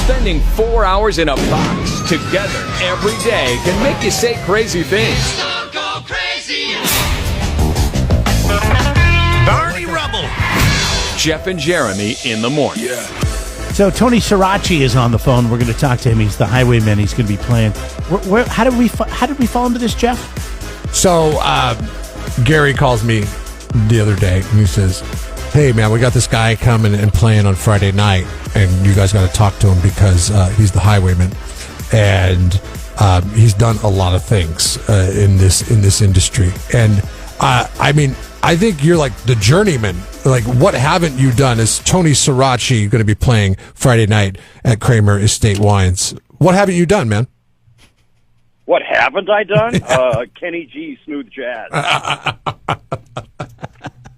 Spending 4 hours in a box together every day can make you say crazy things. Stone Cold Crazy. Barney Rubble. Jeff and Jeremy in the morning. Yeah. So Tony Suraci is on the phone. We're going to talk to him. He's the Highwayman. He's going to be playing. How did we fall into this, Jeff? So Gary calls me the other day and he says, "Hey man, we got this guy coming and playing on Friday night, and you guys got to talk to him because he's the Highwayman, and he's done a lot of things in this industry. And I mean, I think you're like the journeyman. Like, what haven't you done? Is Tony Suraci going to be playing Friday night at Kramer Estate Wines? What haven't you done, man?" What haven't I done? Kenny G, smooth jazz.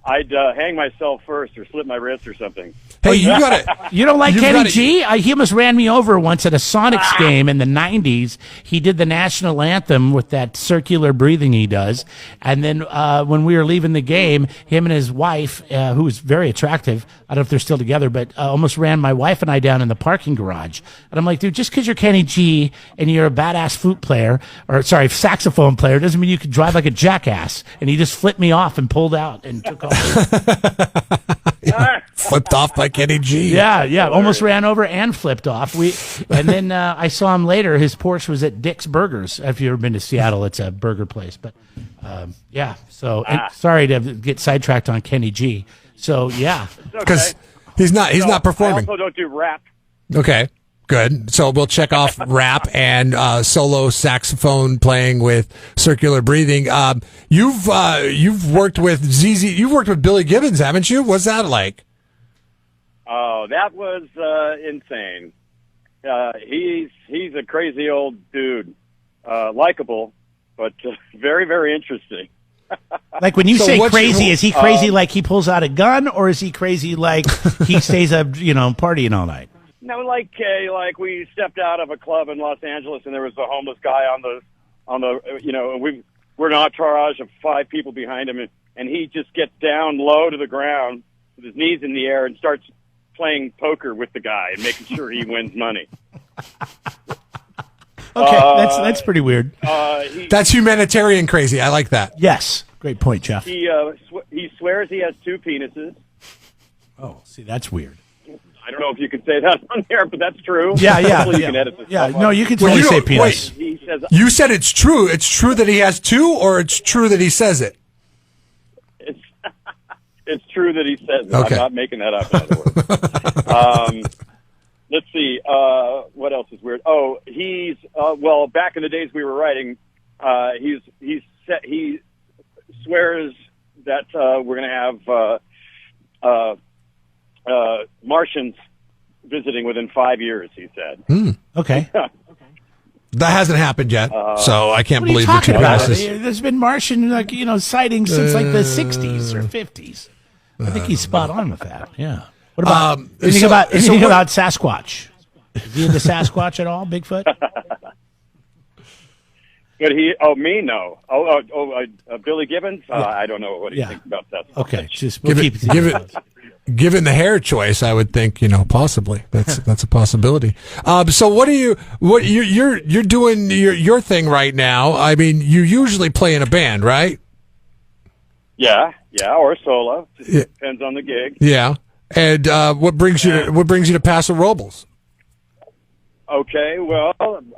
I'd hang myself first or slip my wrist or something. Hey, you got it. You don't like Kenny G? He almost ran me over once at a Sonics game in the 90s. He did the national anthem with that circular breathing he does. And then when we were leaving the game, him and his wife, who was very attractive, I don't know if they're still together, but almost ran my wife and I down in the parking garage. And I'm like, dude, just because you're Kenny G and you're a badass flute player, saxophone player, doesn't mean you can drive like a jackass. And he just flipped me off and pulled out and took off. Flipped off by Kenny G. Yeah, almost ran over and flipped off. And then I saw him later. His Porsche was at Dick's Burgers. If you've ever been to Seattle, it's a burger place. But yeah, so sorry to get sidetracked on Kenny G. So yeah, because he's not performing. I also don't do rap. Okay. Good. So we'll check off rap and solo saxophone playing with circular breathing. You've worked with ZZ. You've worked with Billy Gibbons, haven't you? What's that like? Oh, that was insane. He's a crazy old dude, likable, but very, very interesting. Like when you say crazy, is he crazy like he pulls out a gun, or is he crazy like he stays up, partying all night? No, like we stepped out of a club in Los Angeles and there was a homeless guy on the we're an entourage of 5 people behind him, and he just gets down low to the ground with his knees in the air and starts playing poker with the guy and making sure he wins money. Okay, that's pretty weird. That's humanitarian crazy. I like that. Yes, great point, Jeff. He swears he has 2 penises. Oh, see, that's weird. I don't know if you can say that on there, but that's true. Yeah. Hopefully you can edit this. Yeah, no, you can totally say penis. He says, You said it's true. It's true that he has 2, or it's true that he says it? It's true that he says it. Okay. I'm not making that up, by the way. Let's see. What else is weird? Oh, he's back in the days we were writing, he swears that we're going to have Martians visiting within 5 years, he said. Okay. That hasn't happened yet, so I can't believe what are you talking about? this. There's been Martian sightings since like the 60s or 50s. I think he's spot on with that. Yeah. What about anything about Sasquatch? Is he into Sasquatch at all, Bigfoot? But me, no. Billy Gibbons? I don't know what he thinks about that. Okay, Given the hair choice, I would think possibly that's a possibility. So you're doing your thing right now? I mean, you usually play in a band, right? Yeah, or solo. Depends on the gig. Yeah, and what brings you to Paso Robles? Okay, well,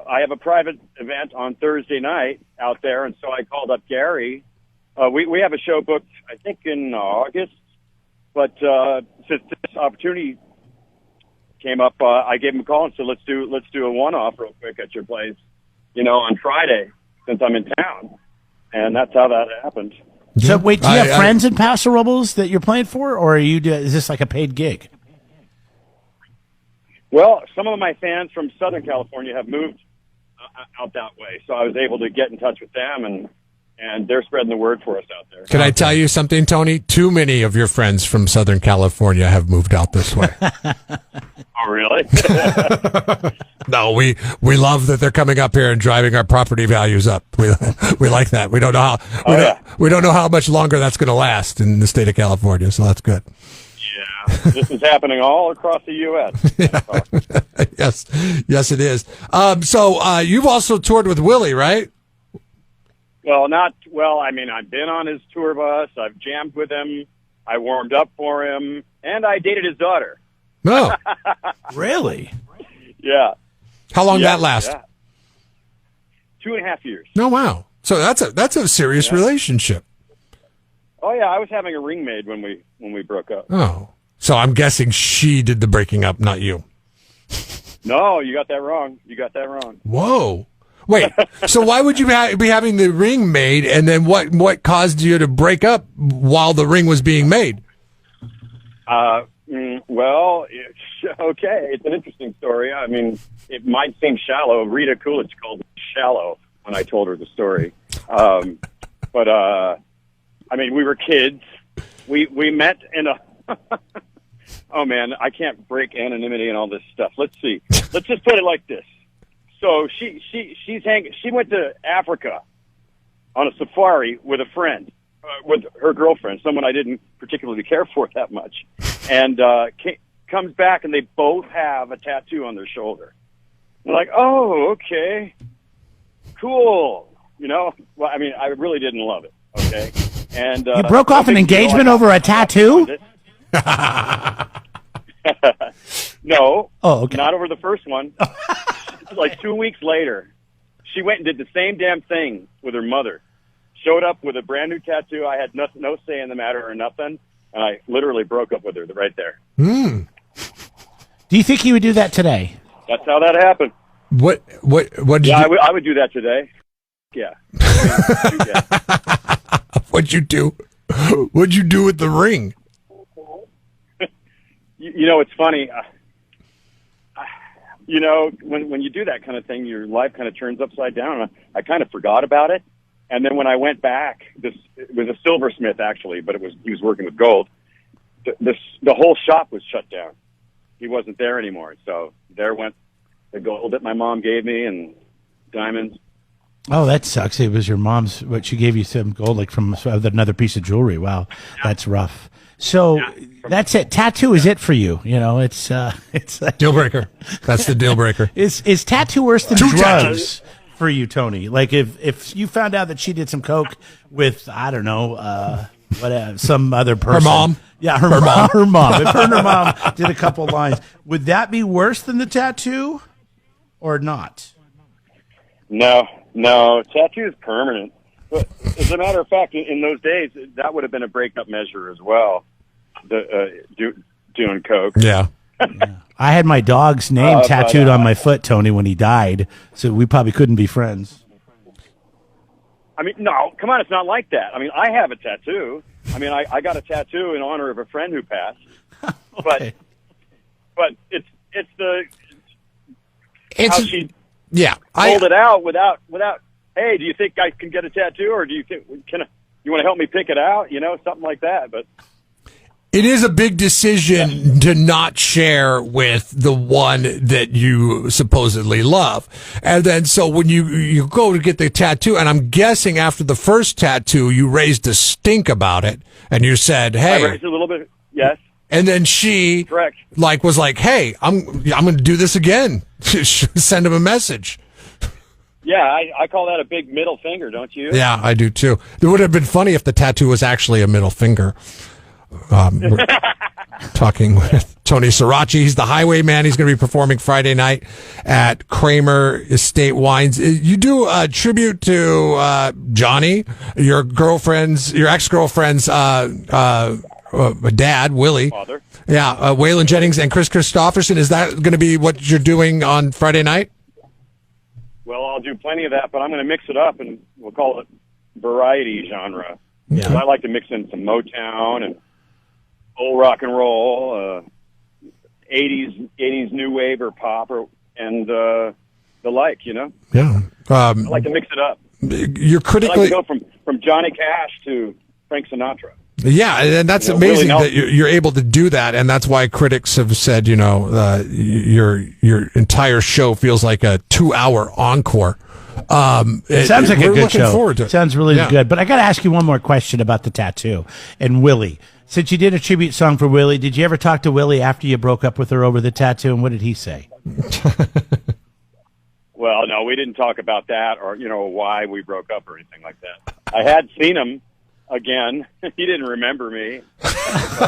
I have a private event on Thursday night out there, and so I called up Gary. We have a show booked, I think, in August, but since this opportunity came up, I gave him a call and said, let's do a one-off real quick at your place, on Friday, since I'm in town, and that's how that happened. So wait, do you have friends in Paso Robles that you're playing for, or is this like a paid gig? Well, some of my fans from Southern California have moved out that way, so I was able to get in touch with them, and they're spreading the word for us out there. Can I tell you something, Tony? Too many of your friends from Southern California have moved out this way. Oh, really? No, we love that they're coming up here and driving our property values up. We like that. We don't know how we don't know how much longer that's going to last in the state of California, so that's good. Yeah, this is happening all across the U.S. Yes, it is. So you've also toured with Willie, right? Well, I mean, I've been on his tour bus. I've jammed with him. I warmed up for him, and I dated his daughter. No. Really? Yeah. How long did that last? Yeah. 2.5 years. No, wow. So that's a serious relationship. Oh yeah, I was having a ring made when we broke up. Oh, so I'm guessing she did the breaking up, not you. No, you got that wrong. Whoa. Wait. So why would you be having the ring made, and then what caused you to break up while the ring was being made? Well, okay. It's an interesting story. I mean, it might seem shallow. Rita Coolidge called it shallow when I told her the story. But I mean, we were kids. We met in a. Oh man, I can't break anonymity and all this stuff. Let's see. Let's just put it like this. So she went to Africa on a safari with a friend, with her girlfriend, someone I didn't particularly care for that much, and comes back and they both have a tattoo on their shoulder. They're like, oh, okay, cool. You know, well, I mean, I really didn't love it. Okay, and you broke off an engagement over a tattoo? No. Oh, okay. Not over the first one. Like 2 weeks later, she went and did the same damn thing with her mother. Showed up with a brand new tattoo. I had no say in the matter or nothing, and I literally broke up with her right there. Hmm. Do you think you would do that today? That's how that happened. What did you... I would do that today. Yeah. What'd you do? What'd you do with the ring? You know, it's funny. You know, when you do that kind of thing, your life kind of turns upside down. I kind of forgot about it. And then when I went back, it was a silversmith, actually, but he was working with gold. The whole shop was shut down. He wasn't there anymore. So there went the gold that my mom gave me and diamonds. Oh, that sucks. It was your mom's, but she gave you some gold, like from another piece of jewelry. Wow, that's rough. So that's it. Tattoo is it for you. You know, it's deal breaker. That's the deal breaker. Is tattoo worse than drugs for you, Tony? Like if you found out that she did some coke with, I don't know, some other person. Her mom. Yeah, her mom. Her mom. If her and her mom did a couple lines, would that be worse than the tattoo or not? No, tattoo is permanent. But as a matter of fact, in those days, that would have been a breakup measure as well. Doing coke. Yeah. I had my dog's name tattooed on my foot, Tony, when he died, so we probably couldn't be friends. I mean, no, come on, it's not like that. I mean, I have a tattoo. I mean, I got a tattoo in honor of a friend who passed. Okay. But it's how she pulled it out without. Hey, do you think I can get a tattoo, or do you think you want to help me pick it out? You know, something like that. But it is a big decision to not share with the one that you supposedly love. And then so when you go to get the tattoo, and I'm guessing after the first tattoo, you raised a stink about it, and you said, hey. I raised a little bit, yes. And then she Correct. was like, hey, I'm going to do this again. Send him a message. Yeah, I call that a big middle finger, don't you? Yeah, I do too. It would have been funny if the tattoo was actually a middle finger. We're talking with Tony Suraci. He's the Highwayman. He's going to be performing Friday night at Kramer Estate Wines. You do a tribute to Johnny, your ex-girlfriend's dad, Willie. Father. Yeah, Waylon Jennings and Chris Christopherson. Is that going to be what you're doing on Friday night? Well, I'll do plenty of that, but I'm going to mix it up, and we'll call it variety genre. Yeah. I like to mix in some Motown and old rock and roll, 80s new wave or pop, and the like, you know? Yeah. I like to mix it up. You're I critically... like to go from Johnny Cash to Frank Sinatra. Yeah, and that's amazing that you're able to do that, and that's why critics have said, your entire show feels like a 2-hour encore. It sounds like a good show. Forward to it. Sounds really good. But I got to ask you one more question about the tattoo and Willie. Since you did a tribute song for Willie, did you ever talk to Willie after you broke up with her over the tattoo, and what did he say? Well, no, we didn't talk about that or, why we broke up or anything like that. I had seen him again. He didn't remember me.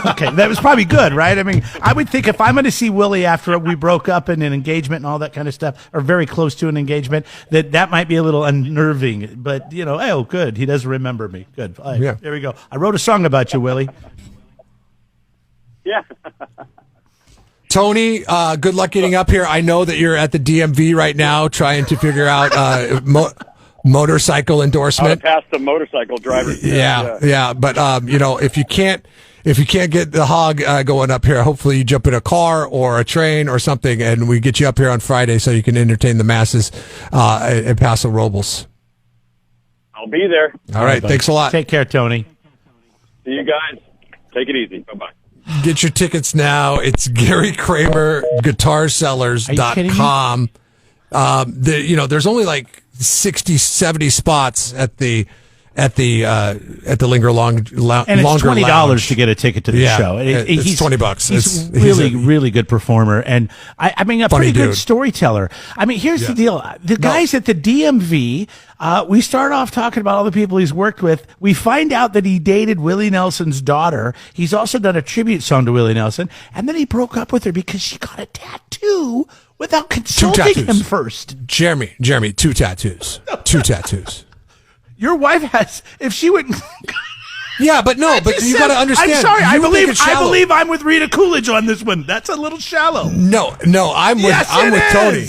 Okay, that was probably good, right? I mean, I would think if I'm going to see Willie after we broke up in an engagement and all that kind of stuff, or very close to an engagement, that might be a little unnerving. But, oh, good. He doesn't remember me. Good. Yeah. There we go. I wrote a song about you, Willie. Yeah. Tony, good luck getting up here. I know that you're at the DMV right now trying to figure out motorcycle endorsement. Past the motorcycle driver. Yeah. But if you can't get the hog going up here, hopefully you jump in a car or a train or something, and we get you up here on Friday so you can entertain the masses at Paso Robles. I'll be there. All right. Thanks a lot. Take care, Tony. See you guys. Take it easy. Bye-bye. Get your tickets now. It's Gary Kramer, GuitarCellars.com. There's only like 60, 70 spots at the Linger and it's Longer $20 Lounge. to get a ticket to the show. It's $20. He's really good performer, and I mean a pretty good storyteller. I mean, here's the deal: the guys at the DMV. We start off talking about all the people he's worked with. We find out that he dated Willie Nelson's daughter. He's also done a tribute song to Willie Nelson, and then he broke up with her because she got a tattoo without consulting him first. Jeremy, 2 tattoos. 2 tattoos. Your wife has, if she would. Yeah, but you got to understand. I'm sorry. I believe I'm with Rita Coolidge on this one. That's a little shallow. No, I'm with Tony.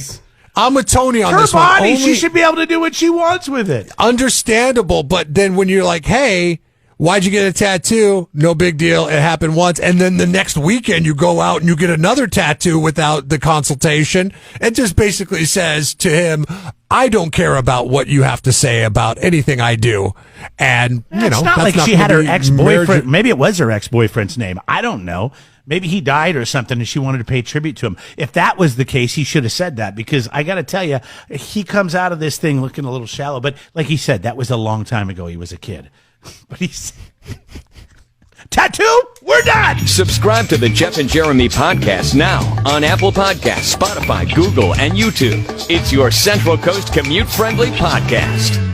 I'm with Tony on this one. Her body, she should be able to do what she wants with it. Understandable, but then when you're like, hey, why'd you get a tattoo? No big deal. It happened once. And then the next weekend you go out and you get another tattoo without the consultation. It just basically says to him, I don't care about what you have to say about anything I do. And, it's not like she had her ex-boyfriend. Maybe it was her ex-boyfriend's name. I don't know. Maybe he died or something and she wanted to pay tribute to him. If that was the case, he should have said that, because I got to tell you, he comes out of this thing looking a little shallow. But like he said, that was a long time ago. He was a kid. But he's... Tattoo? We're done! Subscribe to the Jeff and Jeremy podcast now on Apple Podcasts, Spotify, Google, and YouTube. It's your Central Coast commute-friendly podcast.